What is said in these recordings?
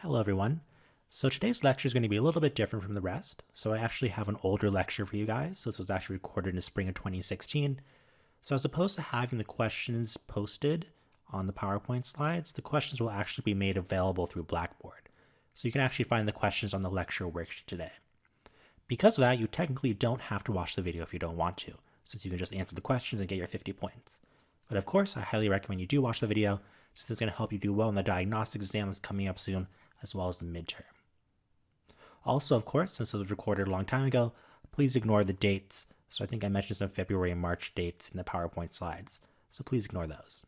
Hello everyone. So today's lecture is going to be a little bit different from the rest. So I actually have an older lecture for you guys. So this was actually recorded in the spring of 2016. So as opposed to having the questions posted on the PowerPoint slides, the questions will actually be made available through Blackboard. So you can actually find the questions on the lecture worksheet today. Because of that, you technically don't have to watch the video if you don't want to, since you can just answer the questions and get your 50 points. But of course, I highly recommend you do watch the video, since it's going to help you do well in the diagnostic exam that's coming up soon, as well as the midterm. Also, of course, since it was recorded a long time ago, please ignore the dates. So I think I mentioned some February and March dates in the PowerPoint slides, so please ignore those.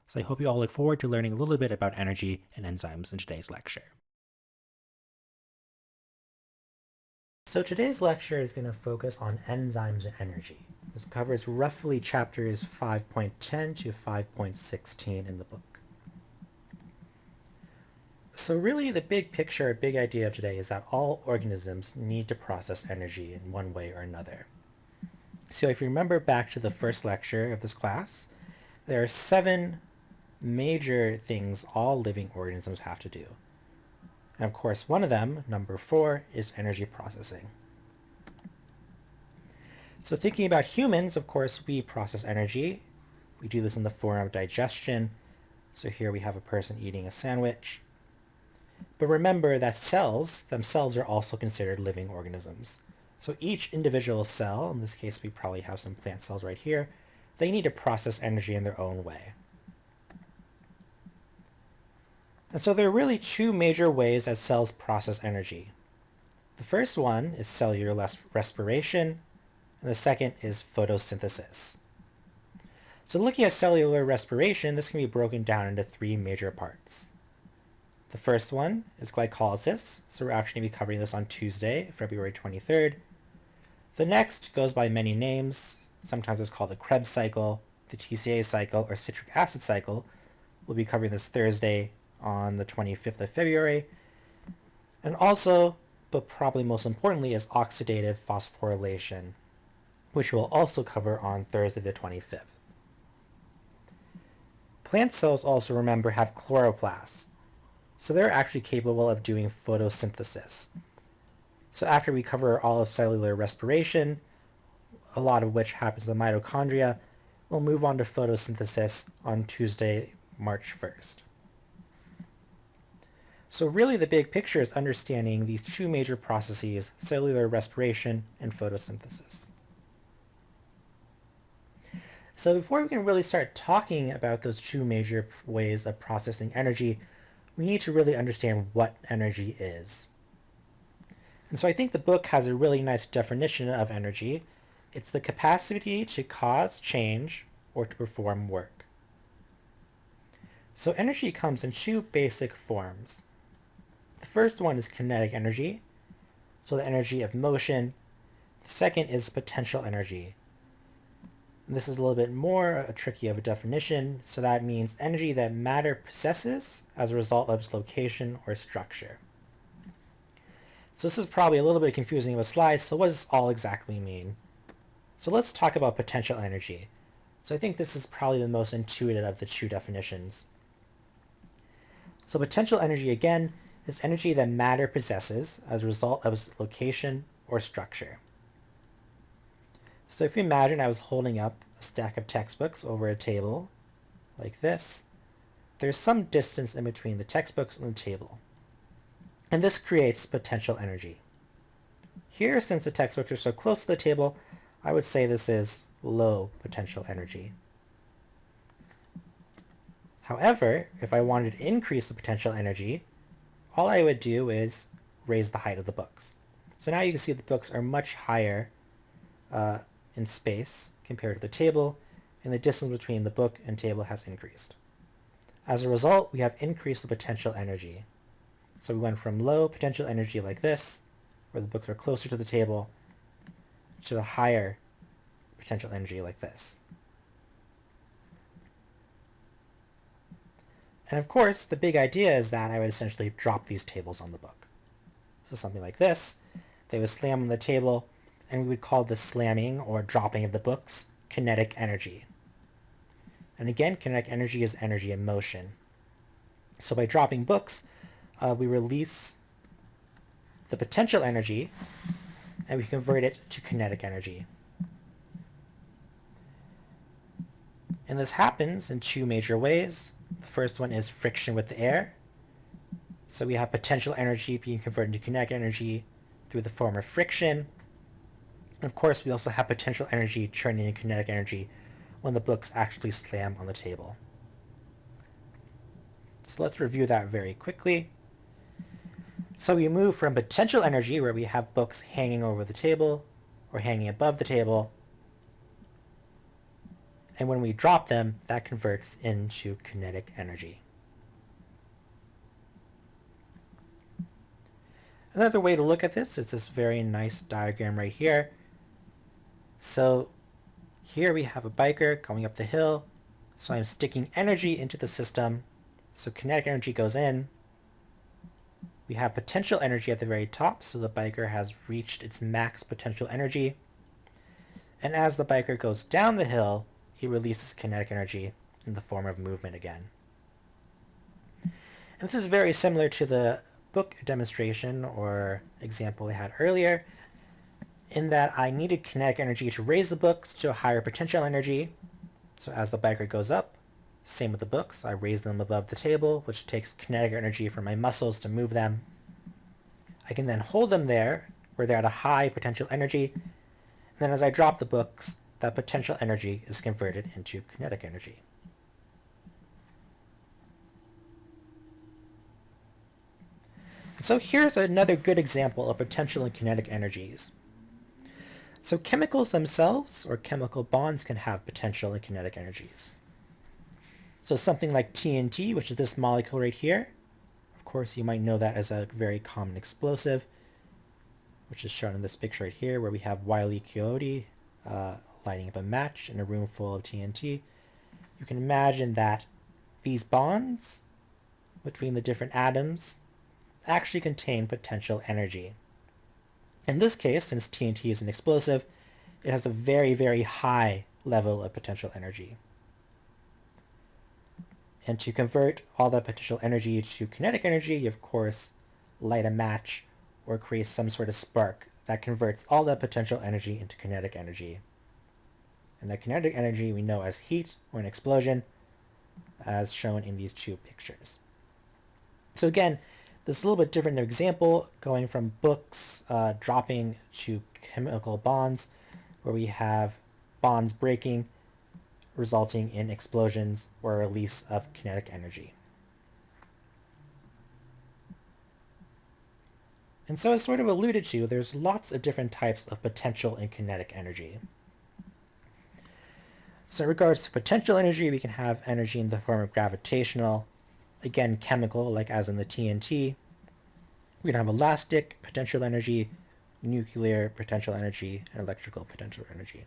So I hope you all look forward to learning a little bit about energy and enzymes in today's lecture. So today's lecture is going to focus on enzymes and energy. This covers roughly chapters 5.10 to 5.16 in the book. So really the big picture, big idea of today is that all organisms need to process energy in one way or another. So if you remember back to the first lecture of this class, there are 7 major things all living organisms have to do. And of course, one of them, number 4, is energy processing. So thinking about humans, of course, we process energy. We do this in the form of digestion. So here we have a person eating a sandwich. But remember that cells themselves are also considered living organisms. So each individual cell, in this case we probably have some plant cells right here, they need to process energy in their own way. And so there are really 2 major ways that cells process energy. The first one is cellular respiration, and the second is photosynthesis. So looking at cellular respiration, this can be broken down into 3 major parts. The first one is glycolysis, so we're actually going to be covering this on Tuesday, February 23rd. The next goes by many names. Sometimes it's called the Krebs cycle, the TCA cycle, or citric acid cycle. We'll be covering this Thursday on the 25th of February. And also, but probably most importantly, is oxidative phosphorylation, which we'll also cover on Thursday the 25th. Plant cells also, remember, have chloroplasts. So they're actually capable of doing photosynthesis. So after we cover all of cellular respiration, a lot of which happens in the mitochondria, we'll move on to photosynthesis on Tuesday, March 1st. So really the big picture is understanding these 2 major processes, cellular respiration and photosynthesis. So before we can really start talking about those 2 major ways of processing energy, we need to really understand what energy is. And so I think the book has a really nice definition of energy. It's the capacity to cause change or to perform work. So energy comes in 2 basic forms. The first one is kinetic energy, so the energy of motion. The second is potential energy. And this is a little bit more tricky of a definition, so that means energy that matter possesses as a result of its location or structure. So this is probably a little bit confusing of a slide, so what does all exactly mean? So let's talk about potential energy. So I think this is probably the most intuitive of the 2 definitions. So potential energy, again, is energy that matter possesses as a result of its location or structure. So if you imagine I was holding up a stack of textbooks over a table like this, there's some distance in between the textbooks and the table. And this creates potential energy. Here, since the textbooks are so close to the table, I would say this is low potential energy. However, if I wanted to increase the potential energy, all I would do is raise the height of the books. So now you can see the books are much higher in space compared to the table, and the distance between the book and table has increased. As a result, we have increased the potential energy. So we went from low potential energy like this, where the books are closer to the table, to a higher potential energy like this. And of course, the big idea is that I would essentially drop these tables on the book. So something like this, they would slam on the table, and we would call the slamming or dropping of the books kinetic energy. And again, kinetic energy is energy in motion. So by dropping books, we release the potential energy and we convert it to kinetic energy. And this happens in two major ways. The first one is friction with the air. So we have potential energy being converted into kinetic energy through the form of friction. And of course, we also have potential energy turning into kinetic energy when the books actually slam on the table. So let's review that very quickly. So we move from potential energy, where we have books hanging over the table or hanging above the table, and when we drop them, that converts into kinetic energy. Another way to look at this is this very nice diagram right here. So here we have a biker going up the hill. So I'm sticking energy into the system. So kinetic energy goes in. We have potential energy at the very top, so the biker has reached its max potential energy. And as the biker goes down the hill, he releases kinetic energy in the form of movement again. And this is very similar to the book demonstration or example I had earlier, in that I needed kinetic energy to raise the books to a higher potential energy. So as the biker goes up, same with the books, I raise them above the table, which takes kinetic energy from my muscles to move them. I can then hold them there, where they're at a high potential energy, and then as I drop the books, that potential energy is converted into kinetic energy. So here's another good example of potential and kinetic energies. So chemicals themselves, or chemical bonds, can have potential and kinetic energies. So something like TNT, which is this molecule right here. Of course, you might know that as a very common explosive, which is shown in this picture right here, where we have Wile E. Coyote lighting up a match in a room full of TNT. You can imagine that these bonds between the different atoms actually contain potential energy. In this case, since TNT is an explosive, it has a very, very high level of potential energy. And to convert all that potential energy to kinetic energy, you of course light a match or create some sort of spark that converts all that potential energy into kinetic energy. And that kinetic energy we know as heat or an explosion, as shown in these two pictures. So again, this is a little bit different example, going from books dropping to chemical bonds, where we have bonds breaking, resulting in explosions or release of kinetic energy. And so as sort of alluded to, there's lots of different types of potential and kinetic energy. So in regards to potential energy, we can have energy in the form of gravitational, again chemical, like as in the TNT. We can have elastic potential energy, nuclear potential energy, and electrical potential energy.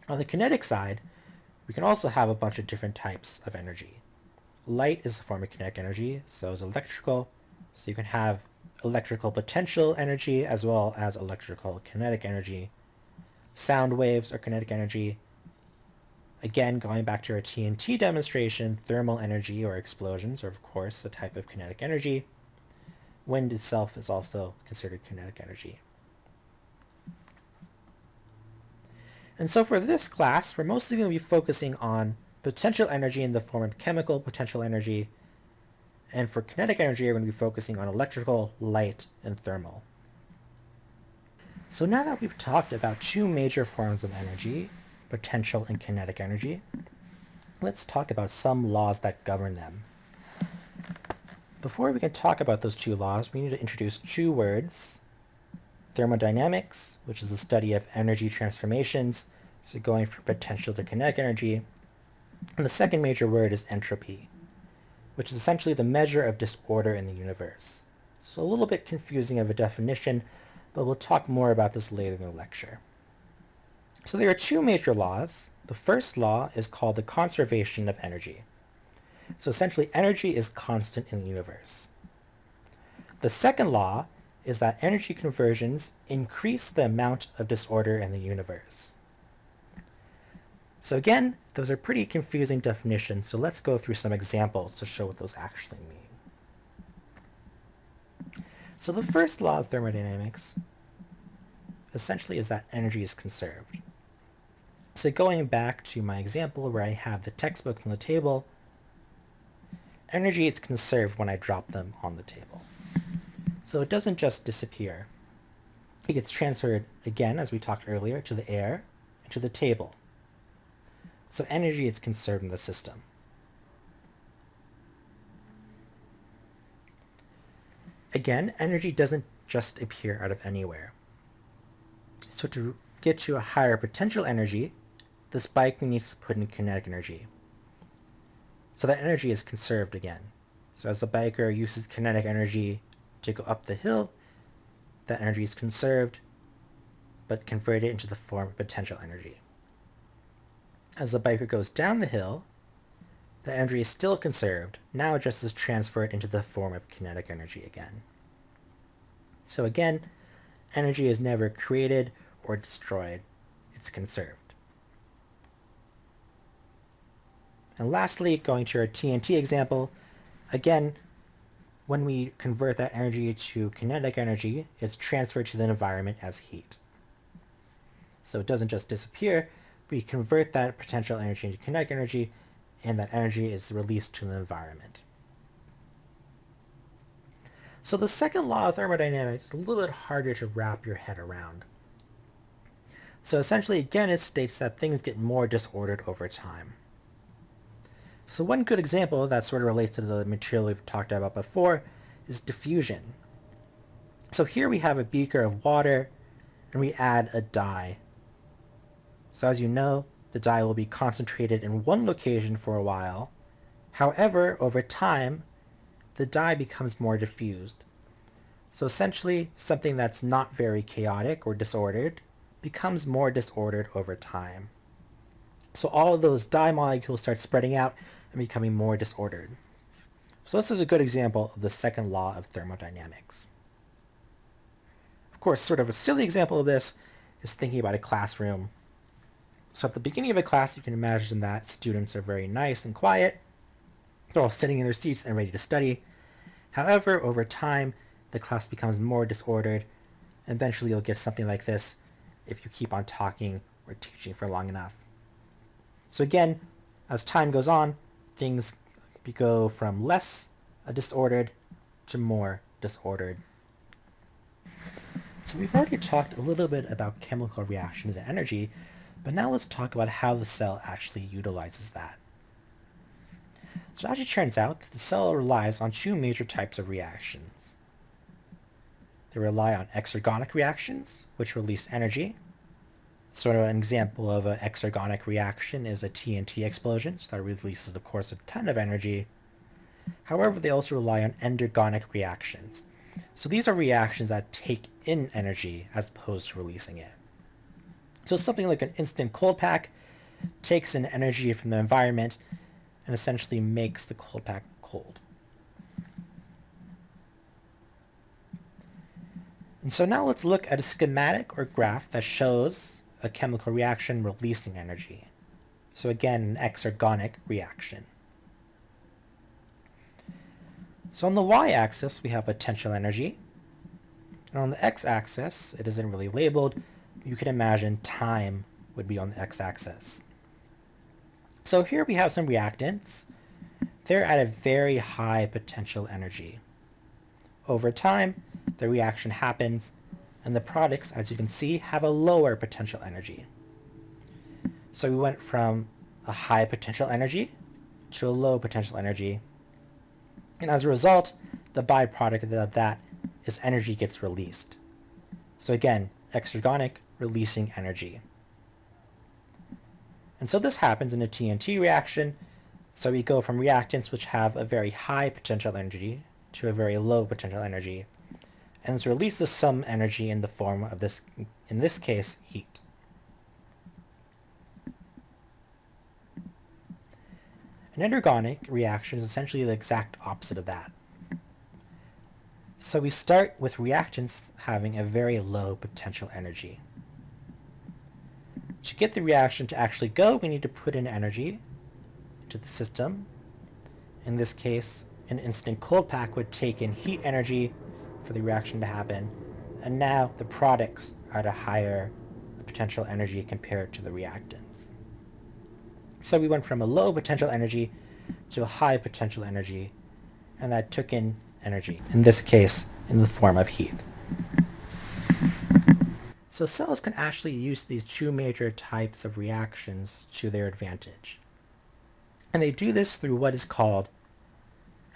On the kinetic side, we can also have a bunch of different types of energy. Light is a form of kinetic energy, so is electrical. So you can have electrical potential energy as well as electrical kinetic energy. Sound waves are kinetic energy. Again, going back to our TNT demonstration, thermal energy or explosions are of course a type of kinetic energy. Wind itself is also considered kinetic energy. And so for this class, we're mostly going to be focusing on potential energy in the form of chemical potential energy. And for kinetic energy, we're going to be focusing on electrical, light, and thermal. So now that we've talked about two major forms of energy, potential and kinetic energy, let's talk about some laws that govern them. Before we can talk about those two laws, we need to introduce two words: thermodynamics, which is the study of energy transformations, so going from potential to kinetic energy. And the second major word is entropy, which is essentially the measure of disorder in the universe. So it's a little bit confusing of a definition, but we'll talk more about this later in the lecture. So there are two major laws. The first law is called the conservation of energy. So essentially, energy is constant in the universe. The second law is that energy conversions increase the amount of disorder in the universe. So again, those are pretty confusing definitions, so let's go through some examples to show what those actually mean. So the first law of thermodynamics essentially is that energy is conserved. So going back to my example where I have the textbooks on the table, energy is conserved when I drop them on the table. So it doesn't just disappear. It gets transferred, again, as we talked earlier, to the air and to the table. So energy is conserved in the system. Again, energy doesn't just appear out of anywhere. So to get to a higher potential energy, the spiker needs to put in kinetic energy. So that energy is conserved again. So as the biker uses kinetic energy to go up the hill, that energy is conserved, but converted into the form of potential energy. As the biker goes down the hill, the energy is still conserved, now it just is transferred into the form of kinetic energy again. So again, energy is never created or destroyed, it's conserved. And lastly, going to our TNT example, again, when we convert that energy to kinetic energy, it's transferred to the environment as heat. So it doesn't just disappear, we convert that potential energy into kinetic energy, and that energy is released to the environment. So the second law of thermodynamics is a little bit harder to wrap your head around. So essentially, again, it states that things get more disordered over time. So one good example that sort of relates to the material we've talked about before is diffusion. So here we have a beaker of water, and we add a dye. So as you know, the dye will be concentrated in one location for a while. However, over time, the dye becomes more diffused. So essentially, something that's not very chaotic or disordered becomes more disordered over time. So all of those dye molecules start spreading out and becoming more disordered. So this is a good example of the second law of thermodynamics. Of course, sort of a silly example of this is thinking about a classroom. So at the beginning of a class, you can imagine that students are very nice and quiet. They're all sitting in their seats and ready to study. However, over time, the class becomes more disordered. And eventually you'll get something like this if you keep on talking or teaching for long enough. So again, as time goes on, things go from less disordered to more disordered. So we've already talked a little bit about chemical reactions and energy, but now let's talk about how the cell actually utilizes that. So it actually turns out that the cell relies on two major types of reactions. They rely on exergonic reactions, which release energy. So an example of an exergonic reaction is a TNT explosion, so that releases, of course, a ton of energy. However, they also rely on endergonic reactions. So these are reactions that take in energy as opposed to releasing it. So something like an instant cold pack takes in energy from the environment and essentially makes the cold pack cold. And so now let's look at a schematic or graph that shows a chemical reaction releasing energy. So again, an exergonic reaction. So on the y-axis, we have potential energy. And on the x-axis, it isn't really labeled. You can imagine time would be on the x-axis. So here we have some reactants. They're at a very high potential energy. Over time, the reaction happens, and the products, as you can see, have a lower potential energy. So we went from a high potential energy to a low potential energy. And as a result, the byproduct of that is energy gets released. So again, exergonic, releasing energy. And so this happens in a TNT reaction. So we go from reactants which have a very high potential energy to a very low potential energy. And this releases some energy in the form of this, in this case, heat. An endergonic reaction is essentially the exact opposite of that. So we start with reactants having a very low potential energy. To get the reaction to actually go, we need to put in energy to the system. In this case, an instant cold pack would take in heat energy for the reaction to happen, and now the products are at a higher potential energy compared to the reactants. So we went from a low potential energy to a high potential energy, and that took in energy, in this case in the form of heat. So cells can actually use these two major types of reactions to their advantage. And they do this through what is called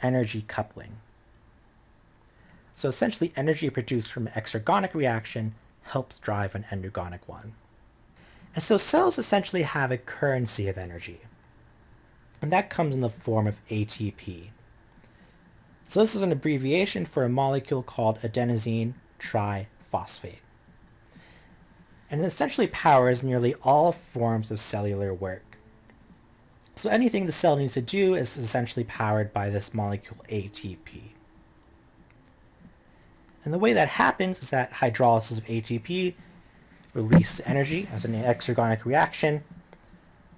energy coupling. So essentially, energy produced from an exergonic reaction helps drive an endergonic one. And so cells essentially have a currency of energy, and that comes in the form of ATP. So this is an abbreviation for a molecule called adenosine triphosphate. And it essentially powers nearly all forms of cellular work. So anything the cell needs to do is essentially powered by this molecule ATP. And the way that happens is that hydrolysis of ATP releases energy as an exergonic reaction,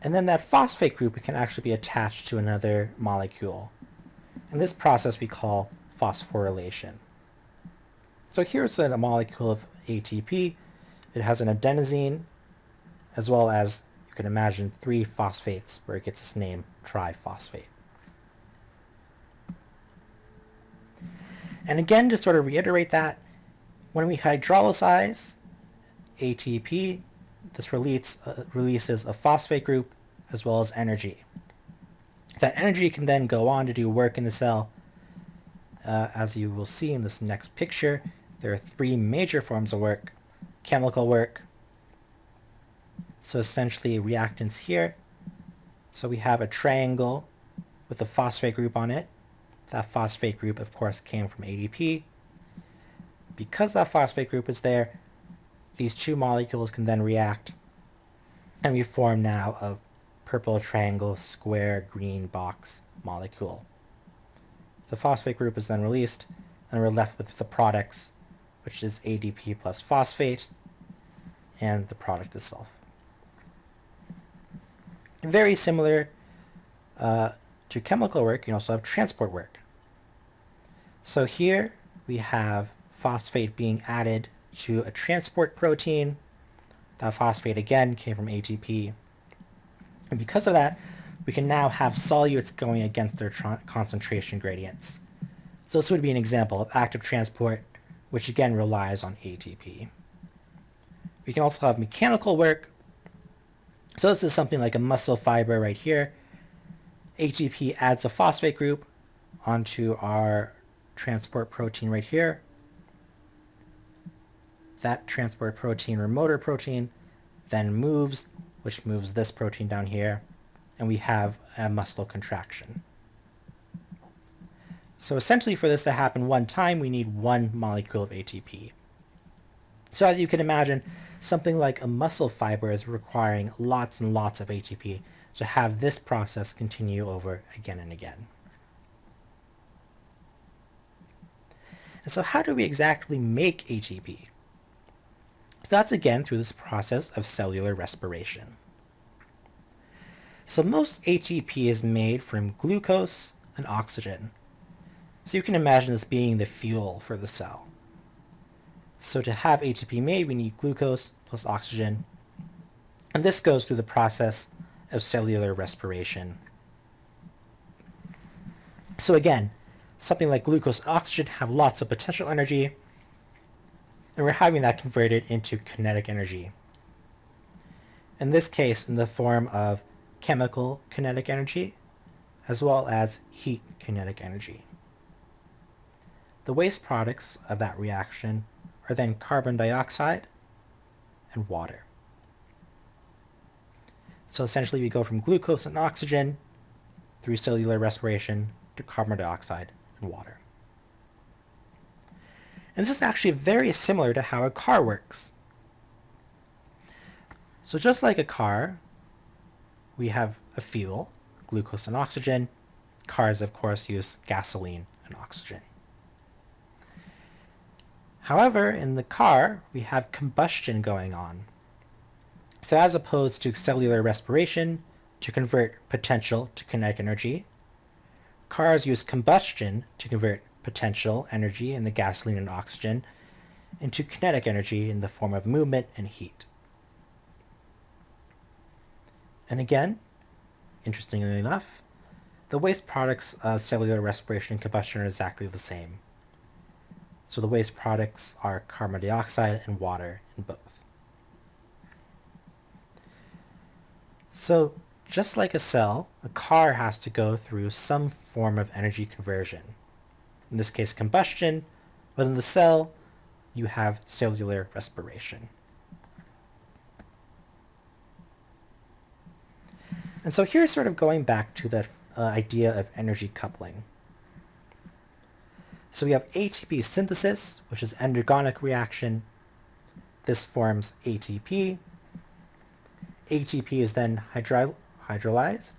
and then that phosphate group can actually be attached to another molecule. And this process we call phosphorylation. So here's a molecule of ATP. It has an adenosine, as well as, you can imagine, 3 phosphates, where it gets its name triphosphate. And again, to sort of reiterate that, when we hydrolyze ATP, this releases a phosphate group as well as energy. That energy can then go on to do work in the cell. As you will see in this next picture, there are 3 major forms of work. Chemical work, so essentially reactants here. So we have a triangle with a phosphate group on it. That phosphate group, of course, came from ADP. Because that phosphate group is there, these 2 molecules can then react, and we form now a purple triangle, square, green box molecule. The phosphate group is then released, and we're left with the products, which is ADP plus phosphate, and the product itself. Very similar to chemical work, you also have transport work. So here we have phosphate being added to a transport protein. That phosphate again came from ATP. And because of that, we can now have solutes going against their concentration gradients. So this would be an example of active transport, which again relies on ATP. We can also have mechanical work. So this is something like a muscle fiber right here. ATP adds a phosphate group onto our transport protein right here. That transport protein or motor protein then moves, which moves this protein down here, and we have a muscle contraction. So essentially, for this to happen one time, we need 1 molecule of ATP. So as you can imagine, something like a muscle fiber is requiring lots and lots of ATP to have this process continue over again and again. And so how do we exactly make ATP? So that's again through this process of cellular respiration. So most ATP is made from glucose and oxygen. So you can imagine this being the fuel for the cell. So to have ATP made, we need glucose plus oxygen. And this goes through the process of cellular respiration. So again, something like glucose and oxygen have lots of potential energy, and we're having that converted into kinetic energy. In this case, in the form of chemical kinetic energy, as well as heat kinetic energy. The waste products of that reaction are then carbon dioxide and water. So essentially we go from glucose and oxygen through cellular respiration to carbon dioxide and water. And this is actually very similar to how a car works. So just like a car, we have a fuel, glucose and oxygen. Cars, of course, use gasoline and oxygen. However, in the car, we have combustion going on. So as opposed to cellular respiration to convert potential to kinetic energy, cars use combustion to convert potential energy in the gasoline and oxygen into kinetic energy in the form of movement and heat. And again, interestingly enough, the waste products of cellular respiration and combustion are exactly the same. So the waste products are carbon dioxide and water in both. So just like a cell, a car has to go through some form of energy conversion. In this case, combustion. Within the cell, you have cellular respiration. And so here's sort of going back to the idea of energy coupling. So we have ATP synthesis, which is endergonic reaction. This forms ATP. ATP is then hydrolyzed,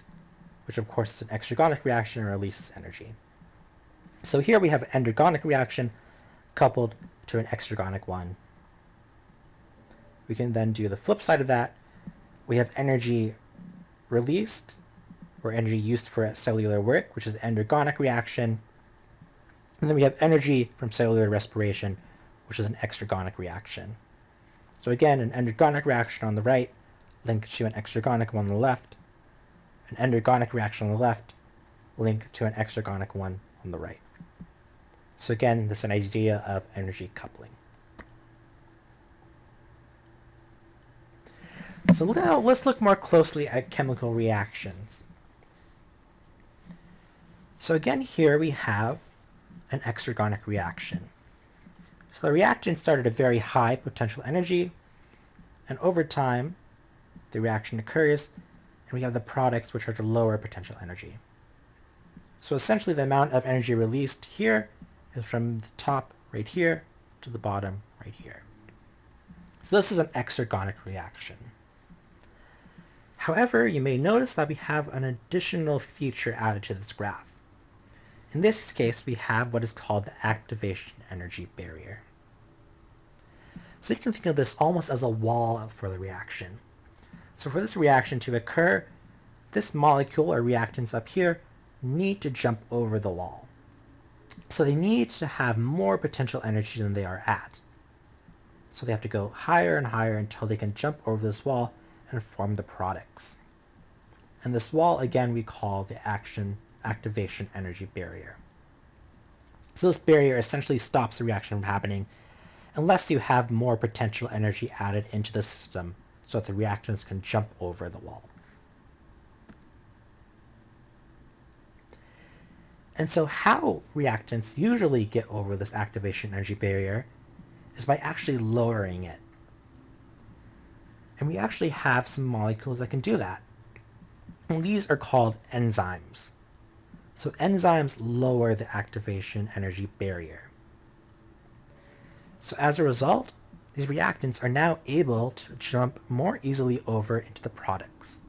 which of course is an exergonic reaction and releases energy. So here we have an endergonic reaction coupled to an exergonic one. We can then do the flip side of that. We have energy released, or energy used for cellular work, which is an endergonic reaction. And then we have energy from cellular respiration, which is an exergonic reaction. So again, an endergonic reaction on the right linked to an exergonic one on the left. An endergonic reaction on the left linked to an exergonic one on the right. So again, this is an idea of energy coupling. So now let's look more closely at chemical reactions. So again, here we have an exergonic reaction. So the reaction started at a very high potential energy, and over time, the reaction occurs, and we have the products which are to lower potential energy. So essentially, the amount of energy released here is from the top right here to the bottom right here. So this is an exergonic reaction. However, you may notice that we have an additional feature added to this graph. In this case, we have what is called the activation energy barrier. So you can think of this almost as a wall for the reaction. So for this reaction to occur, this molecule or reactants up here need to jump over the wall. So they need to have more potential energy than they are at. So they have to go higher and higher until they can jump over this wall and form the products. And this wall, again, we call the activation energy barrier. So this barrier essentially stops the reaction from happening unless you have more potential energy added into the system so that the reactants can jump over the wall. And so how reactants usually get over this activation energy barrier is by actually lowering it. And we actually have some molecules that can do that. And these are called enzymes. So enzymes lower the activation energy barrier. So as a result, these reactants are now able to jump more easily over into the products.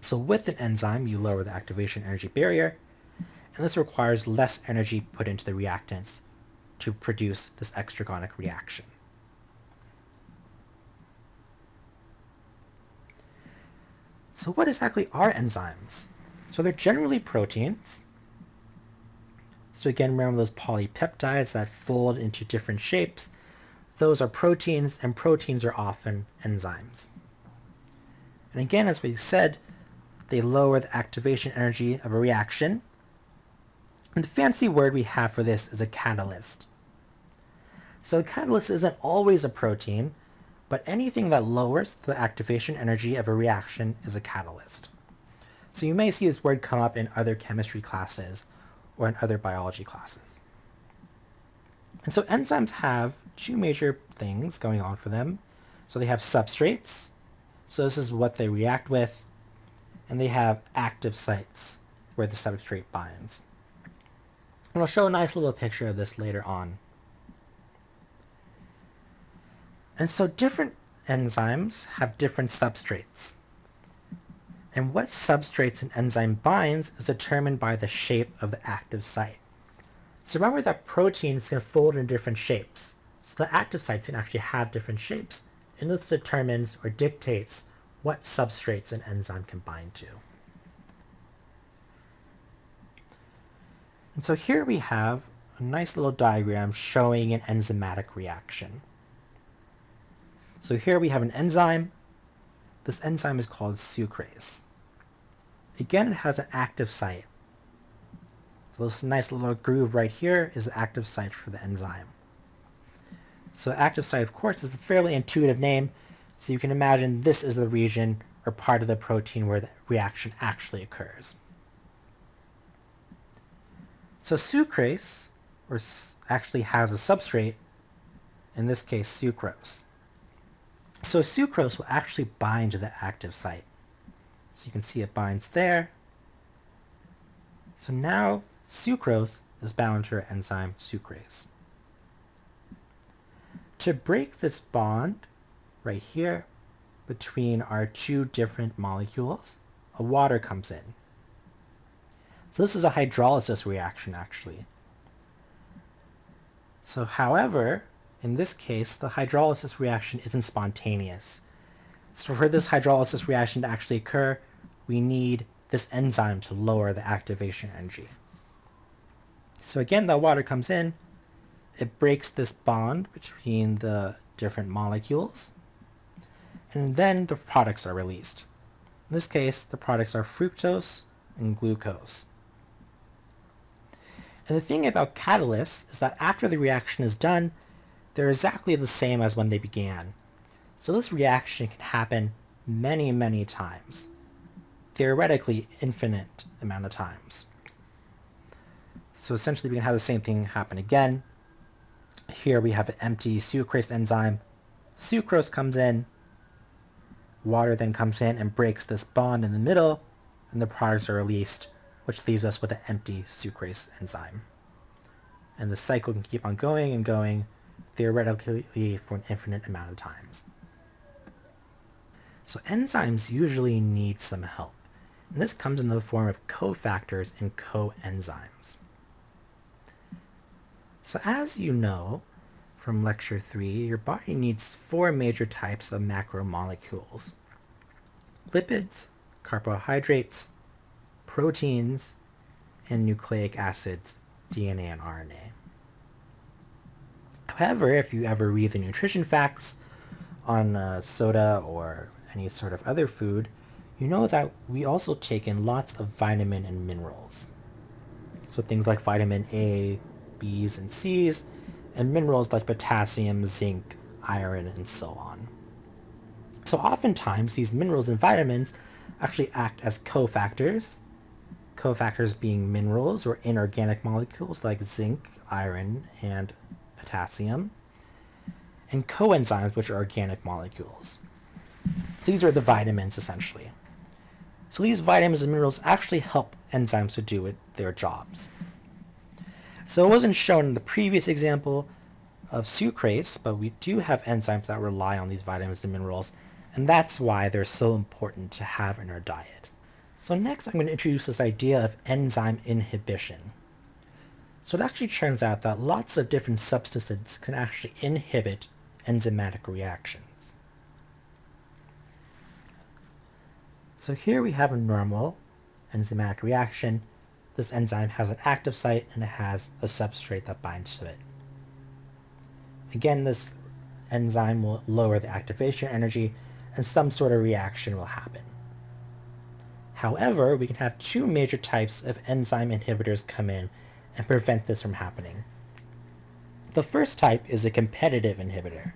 So with an enzyme, you lower the activation energy barrier, and this requires less energy put into the reactants to produce this exergonic reaction. So what exactly are enzymes? So they're generally proteins. So again, remember those polypeptides that fold into different shapes? Those are proteins, and proteins are often enzymes. And again, as we said, they lower the activation energy of a reaction. And the fancy word we have for this is a catalyst. So a catalyst isn't always a protein, but anything that lowers the activation energy of a reaction is a catalyst. So you may see this word come up in other chemistry classes or in other biology classes. And so enzymes have two major things going on for them. So they have substrates, so this is what they react with, and they have active sites where the substrate binds. And I'll show a nice little picture of this later on. And so different enzymes have different substrates. And what substrates an enzyme binds is determined by the shape of the active site. So remember that proteins can fold in different shapes. So the active sites can actually have different shapes and this determines or dictates what substrates an enzyme can bind to. And so here we have a nice little diagram showing an enzymatic reaction. So here we have an enzyme. This enzyme is called sucrase. Again, it has an active site. So this nice little groove right here is the active site for the enzyme. So active site, of course, is a fairly intuitive name. So you can imagine this is the region or part of the protein where the reaction actually occurs. So sucrase actually has a substrate, in this case sucrose. So sucrose will actually bind to the active site. So you can see it binds there. So now sucrose is bound to our enzyme sucrase. To break this bond right here between our two different molecules, a water comes in. So this is a hydrolysis reaction actually. So however, in this case, the hydrolysis reaction isn't spontaneous. So for this hydrolysis reaction to actually occur, we need this enzyme to lower the activation energy. So again, the water comes in, it breaks this bond between the different molecules, and then the products are released. In this case, the products are fructose and glucose. And the thing about catalysts is that after the reaction is done, they're exactly the same as when they began. So this reaction can happen many, many times. Theoretically, infinite amount of times. So essentially we can have the same thing happen again. Here we have an empty sucrase enzyme. Sucrose comes in. Water then comes in and breaks this bond in the middle, and the products are released, which leaves us with an empty sucrase enzyme. And the cycle can keep on going and going, theoretically for an infinite amount of times. So enzymes usually need some help, and this comes in the form of cofactors and coenzymes. So as you know from lecture 3, your body needs 4 major types of macromolecules: lipids, carbohydrates, proteins, and nucleic acids, DNA and RNA. However, if you ever read the nutrition facts on soda or any sort of other food, you know that we also take in lots of vitamin and minerals. So things like vitamin A, B's, and C's, and minerals like potassium, zinc, iron, and so on. So oftentimes these minerals and vitamins actually act as cofactors, cofactors being minerals or inorganic molecules like zinc, iron, and potassium, and coenzymes, which are organic molecules. So these are the vitamins essentially. So these vitamins and minerals actually help enzymes to do their jobs. So it wasn't shown in the previous example of sucrase, but we do have enzymes that rely on these vitamins and minerals, and that's why they're so important to have in our diet. So next I'm going to introduce this idea of enzyme inhibition. So it actually turns out that lots of different substances can actually inhibit enzymatic reactions. So here we have a normal enzymatic reaction. This enzyme has an active site and it has a substrate that binds to it. Again, this enzyme will lower the activation energy and some sort of reaction will happen. However, we can have 2 major types of enzyme inhibitors come in and prevent this from happening. The first type is a competitive inhibitor.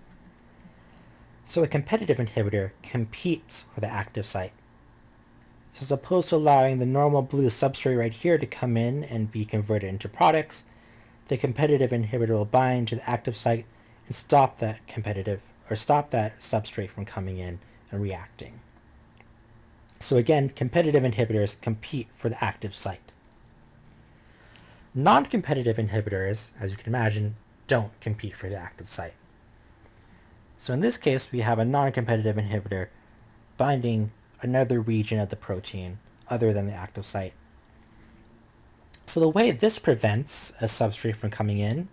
So a competitive inhibitor competes for the active site. So as opposed to allowing the normal blue substrate right here to come in and be converted into products, the competitive inhibitor will bind to the active site and stop that substrate from coming in and reacting. So again, competitive inhibitors compete for the active site. Non-competitive inhibitors, as you can imagine, don't compete for the active site. So in this case, we have a non-competitive inhibitor binding another region of the protein other than the active site. So the way this prevents a substrate from coming in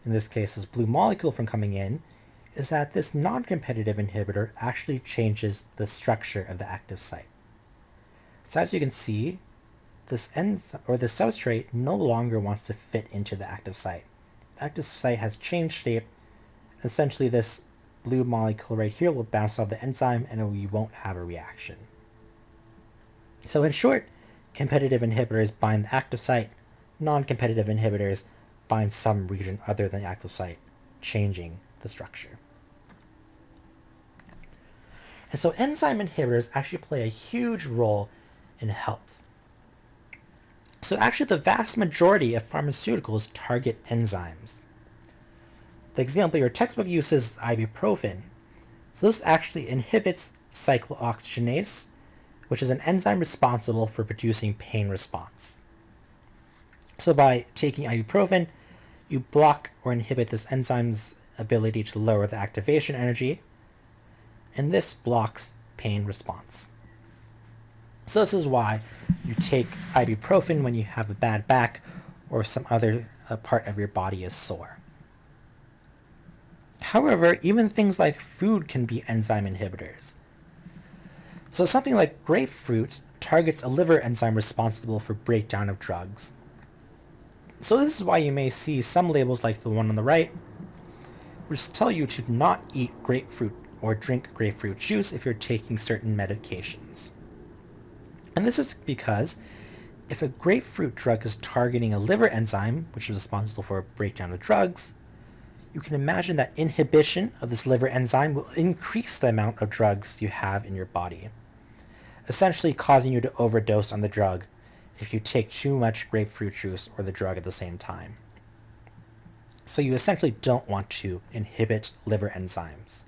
this case this blue molecule from coming in, is that this non-competitive inhibitor actually changes the structure of the active site. So as you can see, this enzyme or the substrate no longer wants to fit into the active site. The active site has changed shape. Essentially, this blue molecule right here will bounce off the enzyme and we won't have a reaction. So in short, competitive inhibitors bind the active site, non-competitive inhibitors bind some region other than the active site, changing the structure. And so enzyme inhibitors actually play a huge role in health. So actually the vast majority of pharmaceuticals target enzymes. The example your textbook uses ibuprofen. So this actually inhibits cyclooxygenase, which is an enzyme responsible for producing pain response. So by taking ibuprofen, you block or inhibit this enzyme's ability to lower the activation energy, and this blocks pain response. So this is why you take ibuprofen when you have a bad back or some other part of your body is sore. However, even things like food can be enzyme inhibitors. So something like grapefruit targets a liver enzyme responsible for breakdown of drugs. So this is why you may see some labels like the one on the right, which tell you to not eat grapefruit or drink grapefruit juice if you're taking certain medications. And this is because if a grapefruit drug is targeting a liver enzyme, which is responsible for breakdown of drugs, you can imagine that inhibition of this liver enzyme will increase the amount of drugs you have in your body, essentially causing you to overdose on the drug if you take too much grapefruit juice or the drug at the same time. So you essentially don't want to inhibit liver enzymes.